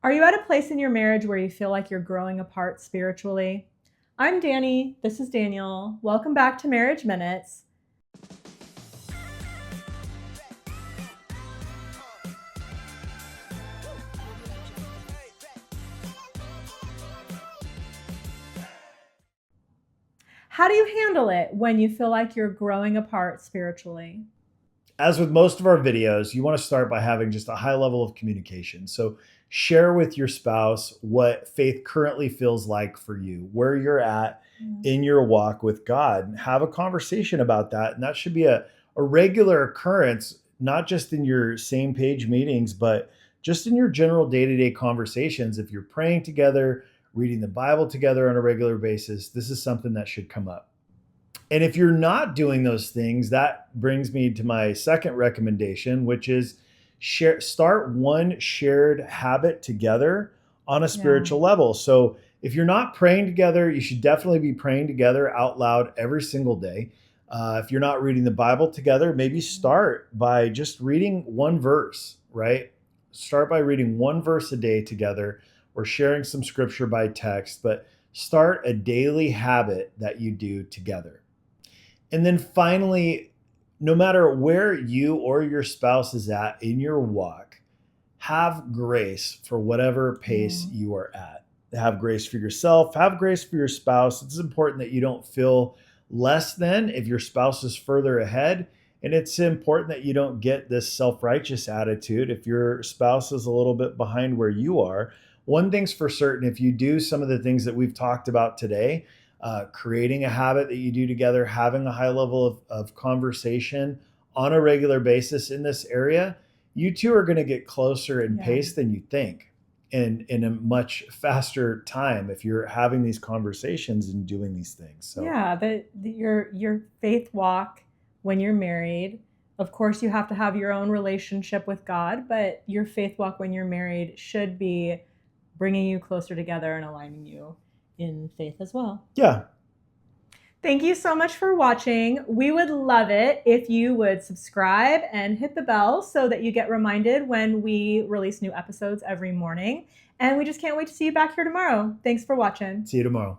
Are you at a place in your marriage where you feel like you're growing apart spiritually? I'm Danny. This is Daniel. Welcome back to Marriage Minutes. How do you handle it when you feel like you're growing apart spiritually? As with most of our videos, you want to start by having just a high level of communication. So share with your spouse what faith currently feels like for you, where you're at in your walk with God, and have a conversation about that. And that should be a regular occurrence, not just in your same page meetings, but just in your general day-to-day conversations. If you're praying together, reading the Bible together on a regular basis, this is something that should come up. And if you're not doing those things, that brings me to my second recommendation, which is start one shared habit together on a Yeah. spiritual level. So if you're not praying together, you should definitely be praying together out loud every single day. If you're not reading the Bible together, maybe start by just reading one verse, right? Start by reading one verse a day together or sharing some scripture by text, but start a daily habit that you do together. And then finally, no matter where you or your spouse is at in your walk, have grace for whatever pace Mm. you are at. Have grace for yourself, have grace for your spouse. It's important that you don't feel less than if your spouse is further ahead. And it's important that you don't get this self righteous attitude if your spouse is a little bit behind where you are. One thing's for certain, if you do some of the things that we've talked about today, creating a habit that you do together, having a high level of conversation on a regular basis in this area, you two are going to get closer in Yeah. pace than you think in a much faster time if you're having these conversations and doing these things. So, Yeah, your faith walk when you're married. Of course, you have to have your own relationship with God, but your faith walk when you're married should be bringing you closer together and aligning you in faith as well. yeah, Thank you so much for watching. We would love it if you would subscribe and hit the bell so that you get reminded when we release new episodes every morning. And we just can't wait to see you back here tomorrow. Thanks for watching. see you tomorrow.